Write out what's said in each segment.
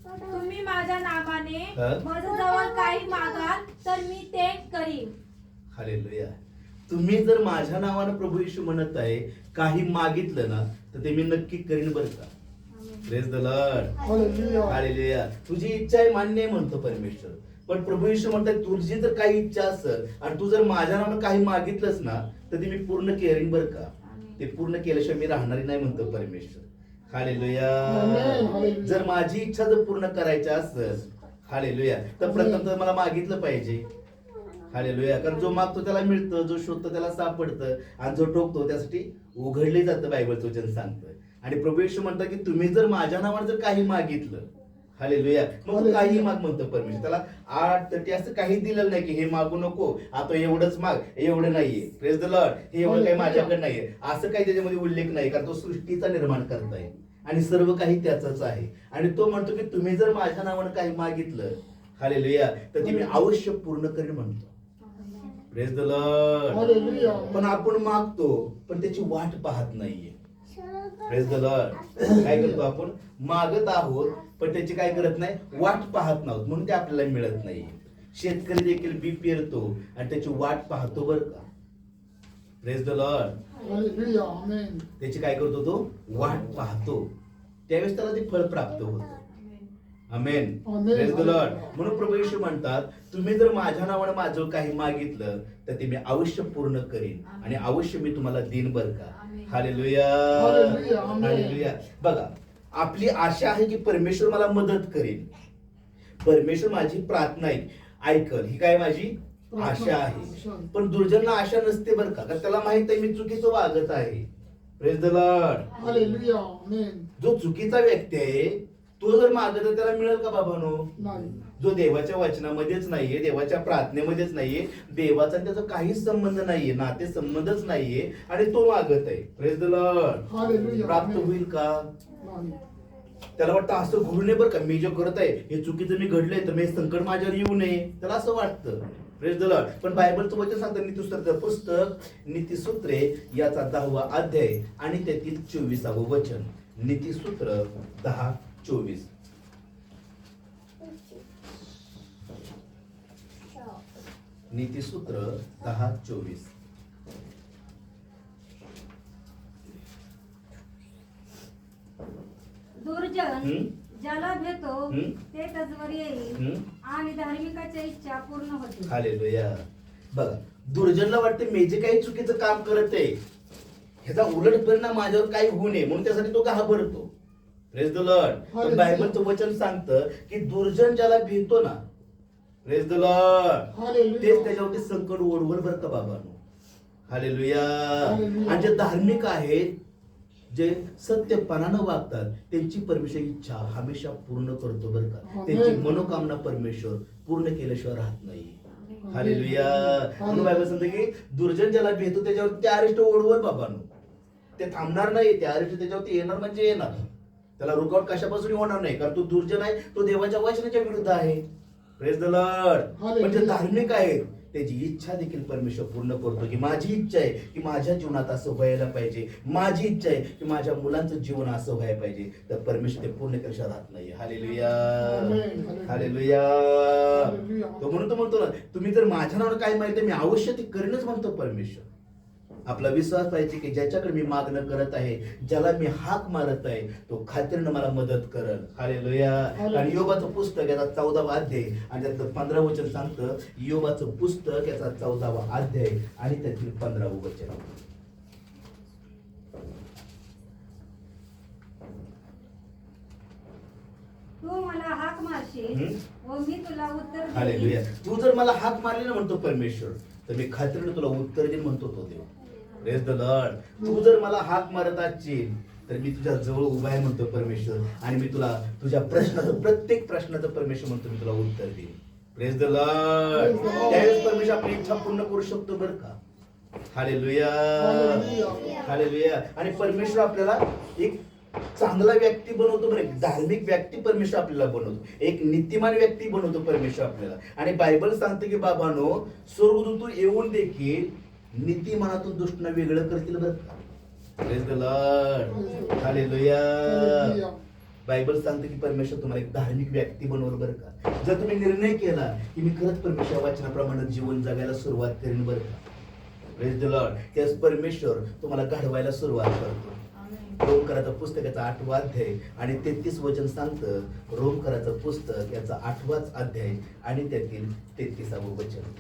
तुम्ही माझ्या नावाने हा? माझ्याजवळ काही मागाल तर मी ते करीन. हालेलुया. तुम्ही जर माझ्या नावानं प्रभू येशू म्हणत आहे काही मागितलं ना तर ते मी नक्की करीन बरं का. Praise the Lord. Hallelujah. Hallelujah. तुझी इच्छा आहे मान्य आहे म्हणतो परमेश्वर, पण प्रभू येशू म्हणतात तुझी जर काही इच्छा असेल आणि तू जर माझ्या नावानं काही मागितलंस ना तर ते मी पूर्ण करीन बरं का. ते पूर्ण केल्याशिवाय मी राहणारी नाही म्हणतो परमेश्वर. हालेलुया. आमेन. जर माझी इच्छा जर पूर्ण करायची असेल हालेलुया तर प्रथम तर मला मागितलं पाहिजे. हालेलुया. कारण जो मागतो त्याला मिळतं, जो शोधतो त्याला सापडतं आणि जो टोकतो त्यासाठी उघडले जातं बायबलचं वचन सांगतं. आणि प्रभू येशू म्हणतात की तुम्ही जर माझ्या नावानं जर काही मागितलं हालेलुया मग तू काही माग म्हणतो परमेश्वर. त्याला 8:30 असं काही दिलेलं नाही की हे मागू नको, आता एवढंच माग, एवढं नाहीये. Praise the Lord. हे एवढं काही माझ्याकडे नाहीये असं काही त्याच्यामध्ये उल्लेख नाही, कारण तो सृष्टीचा निर्माण करताय आणि सर्व काही त्याचंच आहे. आणि तो म्हणतो की तुम्ही जर माझ्या नावानं काही मागितलं हालेलुया तर ते मी अवश्य पूर्ण करेन म्हणतो. Praise the Lord. हालेलुया. पण आपण मागतो पण त्याची वाट पाहत नाहीये. Praise the Lord. काय करतो आपण मागत आहोत पण त्याची काय करत नाही, वाट पाहत नाहोत, म्हणून ते आपल्याला मिळत नाही. शेतकरी देखील बी पेरतो आणि त्याची वाट पाहतो बरं का. Praise the Lord. हालेलुया. आमेन. त्याची काय करतो तो वाट पाहतो, त्यावेळेस त्याला ते फळ प्राप्त होतं. Amen. Amen. Praise the Lord. म्हणून प्रभू येशू म्हणतात तुम्ही जर माझ्या नावानं माझं काही मागितलं तर ते मी अवश्य पूर्ण करीन आणि अवश्य मी तुम्हाला देईन बरं का. हालेलुया. हालेलुया. आमेन. हालेलुया. बघा आपली आशा आहे की परमेश्वर मला मदत करेल, परमेश्वर माझी प्रार्थना ऐकल, ही काय माझी आशा आहे. पण दुर्जनला आशा नसते बरं का, कारण त्याला माहित आहे मी चुकीचं वागत आहे. Praise the Lord. हालेलुया. आमेन. जो चुकीचा व्यक्ती आहे तो जर मागत तर त्याला मिळेल का बाबांनो? नाही. जो देवाच्या वचनामध्येच नाहीये, देवाच्या प्रार्थनेमध्येच नाहीये, देवाचा त्याचा काहीच संबंध नाहीये, नाते संबंधच नाहीये आणि तो मागत आहे. Praise the Lord. हालेलुया. प्राप्त होईल का? नाही. त्याला वाटतं असं घडू नये बरं का, मी जे करत आहे हे चुकीचं मी घडलंय तर मी संकट माझ्यावर येऊ नये, त्याला असं वाटतं. Praise the Lord. पण बायबलचं वचन सांगतं नीतिसूत्राचं पुस्तक नीतिसूत्रे याचा 10वा अध्याय आणि त्यातील 24वे वचन. नीतिसूत्र 10:24. नीतिसूत्र 10:24. दुर्जन ज्याला भेटतो हम्म. ते तजवर येईल हम्म. आणि धार्मिकाच्या इच्छा पूर्ण होतील. हालेलुया. बघा दुर्जनला वाटते मी जे काही चुकीचं काम करत आहे ह्याचा उलट परिणाम माझ्यावर काही होऊ नये म्हणून त्यासाठी तो घाबरतो. Praise the Lord. पण बायबलचं वचन सांगतं की दुर्जन ज्याला भेटतो ना, प्रेज द लॉर्ड, हालेलुया. तेच त्याच्यावरती संकट ओढवर बरं का बाबांनो. हालेलुया. हालेलुया. आणि जे धार्मिक आहेत, जे सत्यपणानं वागतात त्यांची परमेश्वर इच्छा हमेशा पूर्ण करतो बरं का. त्यांची मनोकामना परमेश्वर पूर्ण केल्याशिवाय राहत नाही. हालेलुया. म्हणून बायबल सांगते की दुर्जन ज्याला भेटतो त्याच्यावर ते अरिष्ट ओढवर बाबांनो, ते थांबणार नाही, ते अरिष्ट त्याच्यावरती येणार म्हणजे येणार. त्याला रुकावट कशापासून होणार नाही, कारण तो दुर्जन आहे, तो देवाच्या वचनाच्या विरुद्ध आहे. Praise the Lord. म्हणजे धार्मिक आहेत त्याची इच्छा देखील परमेश्वर पूर्ण करतो. की माझी इच्छा आहे की माझ्या जीवनात असं व्हायला पाहिजे, माझी इच्छा आहे की माझ्या मुलांचं जीवन असं व्हायला पाहिजे, तर परमेश्वर ते पूर्ण केल्याशिवाय राहत नाही. हालेलुया. हालेलुया. तो म्हणून तो म्हणतो ना तुम्ही जर माझ्या नावानं काय माहिती मी अवश्य ते करीनच म्हणतो परमेश्वर. आपला विश्वास पाहिजे की ज्याच्याकडे मी मागणं करत आहे, ज्याला मी हाक मारत आहे, तो खात्रीनं मला मदत करल. हालेलुया. आणि योबाचं पुस्तक याचा 14वा अध्याय आणि त्यातलं 15वं वचन सांगतं. योबाचं पुस्तक याचा 14वा अध्याय आणि त्यातील 15वं वचन. तू मला हाक मारशील व मी तुला उत्तर देईन. हालेलुया. तू जर मला हाक मारली ना म्हणतो परमेश्वर तर मी खात्रीनं तुला उत्तर देईन म्हणतो तो देव. Praise the Lord. तू जर मला हाक मारत असशील तर मी तुझ्या जवळ उभा आहे म्हणतो परमेश्वर आणि मी तुला तुझ्या प्रश्नाचं प्रत्येक प्रश्नाचं परमेश्वर म्हणतो मी तुला उत्तर देईन. Praise the Lord. त्यावेळेस परमेश्वर आपली इच्छा पूर्ण करू शकतो बरं का. हालेलुया. हालेलुया. आणि परमेश्वर आपल्याला एक चांगला व्यक्ती बनवतो बरं, एक धार्मिक व्यक्ती परमेश्वर आपल्याला बनवतो, एक नीतिमान व्यक्ती बनवतो परमेश्वर आपल्याला. आणि बायबल सांगते की बाबांनो स्वर्गदूत येऊन देखील नीतिमानातून दुष्टांना वेगळं करतील बरं का. Praise the Lord. Hallelujah. Bible सांगते की परमेश्वर तुम्हाला एक धार्मिक व्यक्ती बनवलं बरं का. जर तुम्ही निर्णय केला की मी खरंच परमेश्वर वचनाप्रमाणे जीवन जगायला सुरुवात करेन बरं का, प्रेज द लॉर्ड, त्यास परमेश्वर तुम्हाला घडवायला सुरुवात करतो. रोमकराचं पुस्तक याचा 8वा अध्याय आणि 33 वचन सांगतं. रोमकराचं पुस्तक याचा 8वाच अध्याय आणि त्यातील 33वं वचन.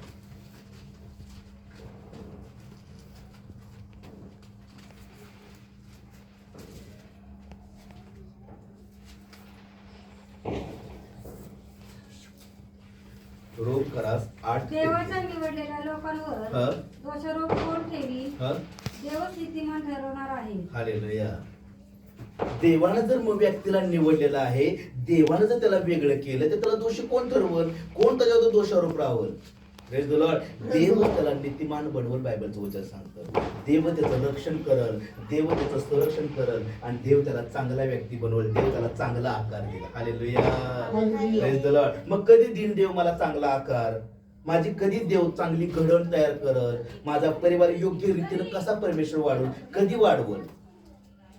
रोमकरास 8 देवाच्या निवडलेल्या लोकांवर हा. दोषारोप कोण ठेवी? हा. देवच नीतिमान ठरवणार आहे. हालेलुया. देवानं जर मग व्यक्तीला निवडलेला आहे, देवानं जर त्याला वेगळं केलं तर त्याला दोषी कोण ठरवल? कोण त्याच्यावर दोषारोप राहवल? Praise the Lord. देव त्याला नीतिमान बनवल, बायबलचं वचन सांगतं. देव त्याचं रक्षण करल, देव त्याचं संरक्षण करल आणि देव त्याला चांगला व्यक्ती बनवल, देव त्याला चांगला आकार देईल. हालेलुया. Praise the Lord. मग कधी देईल देव मला चांगला आकार? माझी कधी देव चांगली घडण तयार करल? माझा परिवार योग्य रीतीने कसा परमेश्वर वाढवल? कधी वाढवल?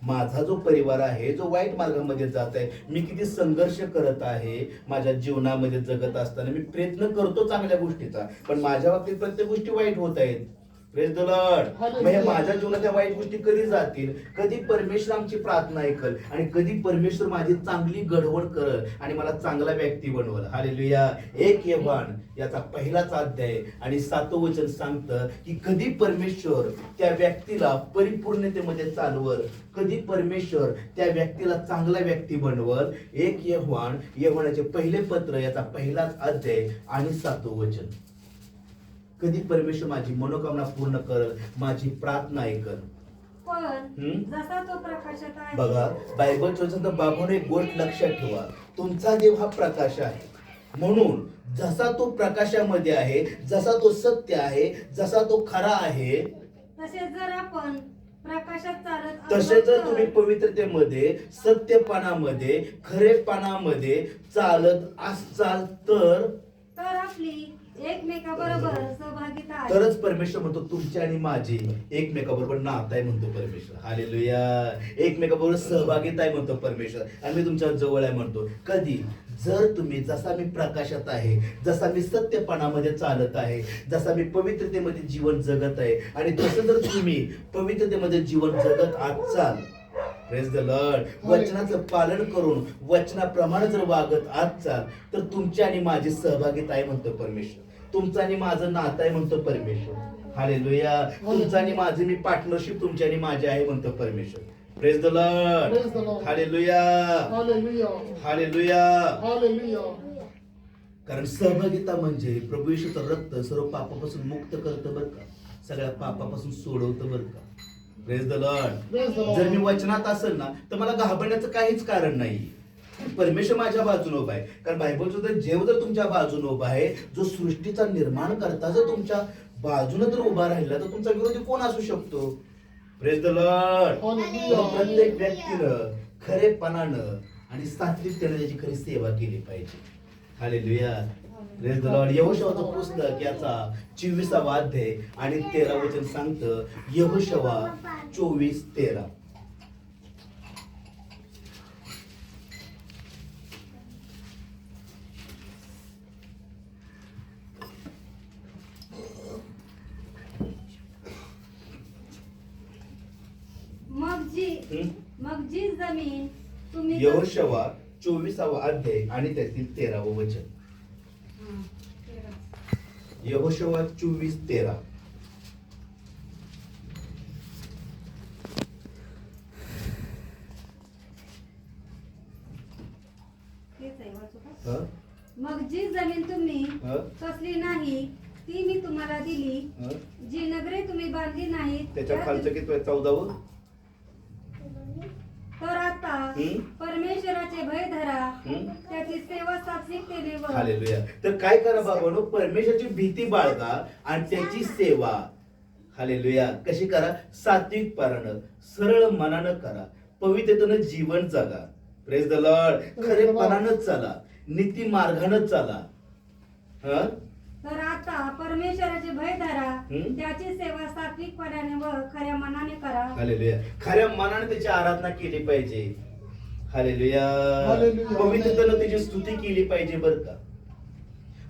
माझा जो परिवार आहे, जो वाईट मार्गामध्ये जात आहे, मी किती संघर्ष करत आहे माझ्या जीवनामध्ये जगत असताना. मी प्रयत्न करतो चांगल्या गोष्टीचा, पण माझ्या बाबतीत प्रत्येक गोष्टी वाईट होत आहेत. Praise the Lord. मग हे माझ्या जीवनात त्या वाईट गोष्टी कधी जातील? कधी परमेश्वर आमची प्रार्थना ऐकल आणि कधी परमेश्वर माझी चांगली घडवण करल आणि मला चांगला व्यक्ती बनवल. हालेलुया. 1 योहान याचा 1लाच अध्याय आणि 7वं वचन सांगतं की कधी परमेश्वर त्या व्यक्तीला परिपूर्णतेमध्ये चालवल, कधी परमेश्वर त्या व्यक्तीला चांगला व्यक्ती बनवल. 1 योहानाचे 1 पत्र याचा 1लाच अध्याय आणि 7वं वचन. कधी परमेश्वर माझी मनोकामना पूर्ण करल, माझी प्रार्थना ऐकल. पण जसा तो प्रकाशात आहे. बघा, बायबलचं वचन तर बाबून एक गोष्ट लक्षात ठेवा, तुमचा देव हा प्रकाश आहे. म्हणून जसा तो प्रकाशामध्ये आहे, जसा तो सत्य आहे, जसा तो खरा आहे, तसेच जर आपण प्रकाशात चालत तसे असलो जर तुम्ही पवित्रतेमध्ये, सत्यपणामध्ये, खरेपणामध्ये चालत असाल तर आपली एकमेकाबरोबर सहभागिता आहे. तरच परमेश्वर म्हणतो तुमची आणि माझी एकमेकाबरोबर नातं आहे म्हणतो परमेश्वर. हालेलुया. एकमेकाबरोबर सहभागिता आहे म्हणतो परमेश्वर आणि मी तुमच्या जवळ आहे म्हणतो. कधी? जर तुम्ही, जसा मी प्रकाशात आहे, जसा मी सत्यपणामध्ये चालत आहे, जसा मी पवित्रतेमध्ये जीवन जगत आहे आणि तसं जर तुम्ही पवित्रतेमध्ये जीवन जगत असाल, प्रेज द लॉर्ड, वचनाचं पालन करून वचनाप्रमाणे जर वागत असाल तर तुमची आणि माझी सहभागिता आहे म्हणतो परमेश्वर. तुमचं आणि माझं नातं आहे म्हणतो परमेश्वर. हालेलुया. तुमचं आणि माझं मी पार्टनरशिप तुमची आणि माझी आहे म्हणतो परमेश्वर. Praise the Lord. Hallelujah. Hallelujah. कारण सहभागिता म्हणजे प्रभू येशूचं रक्त सर्व पापापासून मुक्त करतं बरं का, सगळ्या पापापासून सोडवतं बरं का. Praise the Lord. जर मी वचनात असेल ना तर मला घाबरण्याचं काहीच कारण नाही. परमेश्वर माझ्या बाजूने उभा आहे. कारण बायबलचं जर जेव जर तुमच्या बाजूने उभा आहे, जो सृष्टीचा निर्माण करता जर तुमच्या बाजूने जर उभा राहिला तर तुमचा विरोधी कोण असू शकतो? Praise the Lord. प्रत्येक व्यक्तीनं खरेपणानं आणि सात्विकतेने त्याची खरी सेवा केली पाहिजे. हालेलुया. Praise the Lord. यहोशूआचं पुस्तक याचा 24वा अध्याय आणि 13 वचन सांगतं. यहोशूआ 24:13. मग जी जमीन तुम्ही यहोशूआ 24वा अध्याय आणि त्यातील 13वं वचन. यहोशूआ 24:13. मग जी जमीन तुम्ही कसली नाही ती मी तुम्हाला दिली, जी नगरे तुम्ही बांधली नाही त्याच्या खालचं किती 14व. तर आता परमेश्वराचे भय धरा, त्याची सेवा सात्विकतेने व. हालेलुया. तर काय करा बाबांनो, परमेश्वराची भीती बाळगा आणि त्याची सेवा, हालेलुया, कशी करा? सात्विकपणानं, सरळ मनानं करा, पवित्रतेनं जीवन जगा. Praise the Lord. खरेपणानं चला, नीती मार्गानं चला. तर आता परमेश्वराचे भय धरा, त्याची सेवा सात्विकपणाने व खऱ्या मनाने करा. हालेलुया. खऱ्या मनाने त्याची आराधना केली पाहिजे. हालेलुया. हालेलुया. पवित्रतेनं त्याची स्तुती केली पाहिजे बरं का.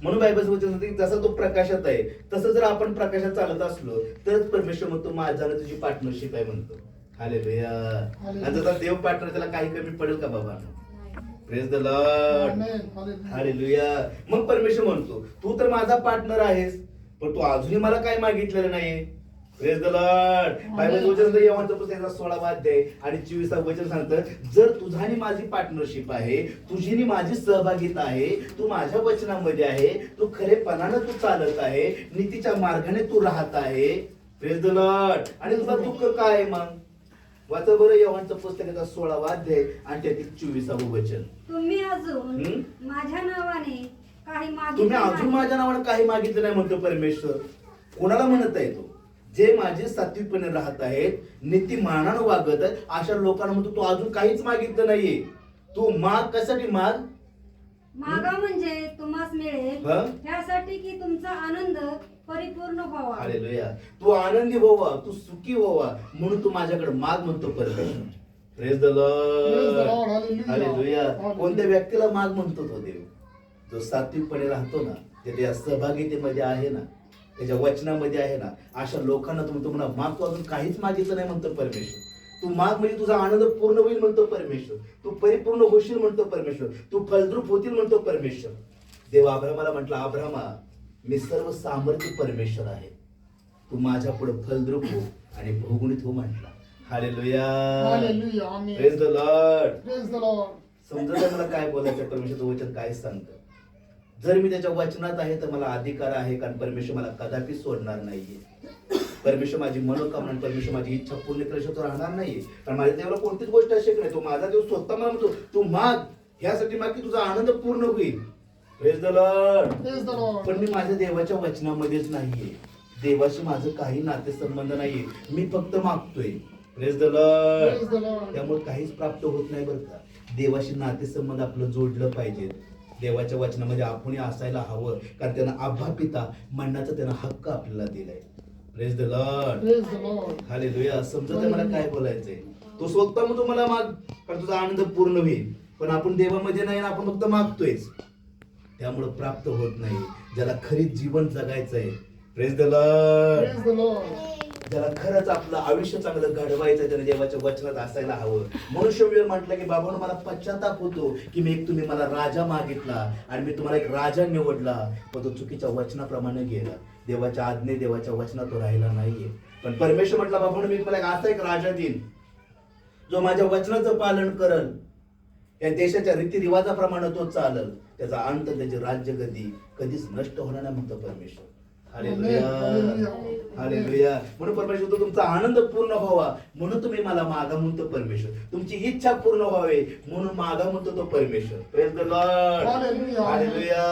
म्हणून बायबल सांगते की जसा तो प्रकाशात आहे तसं जर आपण प्रकाशात चालत असलो तरच परमेश्वर म्हणतो माझ्यानं तुझी पार्टनरशिप आहे म्हणतो. हालेलुया. आणि जसा देव पार्टनर त्याला काही कमी पडेल का बाबा? Praise the Lord. Amen. Hallelujah. Hallelujah. मग परमेश्वर म्हणतो तू तर माझा पार्टनर आहेस पण तू अजूनही मला काय मागितलेलं नाही. Praise the Lord. बायबल वचन योहानचं पुस्तक 16 अध्याय आणि 24 वचन सांगतं जर तुझ्यानी माझी पार्टनरशिप आहे, तुझी माझी सहभागिता आहे, तू माझ्या वचनामध्ये आहे, तू खरेपणानं तू चालत आहे, नीतीच्या मार्गाने तू राहत आहे. Praise the Lord. आणि तुझा दुःख काय आहे मग? वाचा बरं योहानचं पुस्तकाचा 16 अध्याय आणि त्यातील 24 वचन. तुम्ही अजून माझ्या नावाने काही तुम्ही मागितले अजून नाही. माझ्या नावाने काही मागितलं नाही म्हणतो परमेश्वर. कोणाला म्हणत आहे तो? जे माझे सात्विकपणे राहत आहेत, नीतिमानानं वागत आहेत अशा लोकांना म्हणतो तू अजून काहीच मागितलं नाहीये. तू माग. कशासाठी माग? मागा म्हणजे तुम्हास मिळेल हा? यासाठी की तुमचा आनंद परिपूर्ण व्हावा. हालेलुया. तू आनंदी व्हावा, तू सुखी व्हावा म्हणून तू माझ्याकडे माग म्हणतो परमेश्वर. Praise the Praise the Lord. Lord. Hallelujah. Hallelujah. Hallelujah. कोणत्या व्यक्तीला माग म्हणतो तो देव? जो सात्विकपणे राहतो ना, जे त्या सहभागितेमध्ये आहे ना, त्याच्या वचनामध्ये आहे ना, अशा लोकांना तुम्हाला माग. तू अजून काहीच मागितलं नाही म्हणतो परमेश्वर. तू माग म्हणजे तुझा आनंद पूर्ण होईल म्हणतो परमेश्वर. तू परिपूर्ण होशील म्हणतो परमेश्वर. तू फलद्रूप होतील म्हणतो परमेश्वर. देव अब्रामाला म्हटलं अब्रामा मी सर्व सामर्थ्य परमेश्वर आहे, तू माझ्या पुढे फलद्रूप हो आणि भोगुणीत हो म्हटला. Hallelujah. Hallelujah. Amen. Praise the Lord. Praise the Lord. समजत आहे मला काय बोलायचं? परमेश्वरचं वचन काय सांगतं? जर मी त्याच्या वचनात आहे तर मला अधिकार आहे, कारण परमेश्वर मला कदापि सोडणार नाहीये. परमेश्वर माझी मनोकामना आणि परमेश्वर माझी इच्छा पूर्ण केल्याशिवाय तो राहणार नाहीये. कारण माझ्या देवाला कोणतीच गोष्ट अशक्य नाही. तो माझा देव स्वतः मला म्हणतो तू माग, ह्यासाठी माग की तुझा आनंद पूर्ण होईल. Praise the Lord. Praise the Lord. पण मी माझ्या देवाच्या वचनामध्येच नाहीये. देवाशी माझं काही नातेसंबंध नाहीये. मी फक्त मागतोय. Praise the Lord. Praise the Lord. त्यामुळे काहीच प्राप्त होत नाही बरं का. देवाशी नातेसंबंध आपलं जोडलं पाहिजे. देवाच्या वचनामध्ये आपण असायला हवं, कारण त्यांना आभा पिता म्हणण्याचा त्यांना हक्क आपल्याला दिलाय. Praise the Lord. Praise the Lord. Hallelujah. समजत मला काय बोलायचंय? तो स्वतः मग तुम्हाला माग, कारण तुझा आनंद पूर्ण होईल. पण आपण देवामध्ये नाही ना, आपण फक्त मागतोयच, त्यामुळे प्राप्त होत नाही. ज्याला खरी जीवन जगायचंय. Praise the Lord. Praise the Lord. ज्याला खरंच आपलं आयुष्य चांगलं घडवायचं त्याने देवाच्या वचनात असायला हवं. मनुष्य म्हटलं की बाबांनो मला पश्चाताप होतो की तुम्ही मला राजा मागितला आणि मी तुम्हाला एक राजा निवडला, पण तो चुकीच्या वचनाप्रमाणे गेला. देवाच्या आज्ञे देवाच्या वचनात तो राहिला नाहीये. पण परमेश्वर म्हटला बाबांनो मी तुम्हाला असा एक राजा देईन जो माझ्या वचनाचं पालन करल, या देशाच्या रीतिरिवाजाप्रमाणे तो चालल, त्याचा अंत त्याची राज्यगदी कधीच नष्ट होणार नाही म्हणतो परमेश्वर. हालेलुया. हालेलुया. म्हणून परमेश्वर तो तुमचा आनंद पूर्ण व्हावा म्हणून तुम्ही मला मागा म्हणतो परमेश्वर. तुमची इच्छा पूर्ण व्हावी म्हणून मागा म्हणतो तो परमेश्वर. Praise the Lord. Hallelujah. Hallelujah.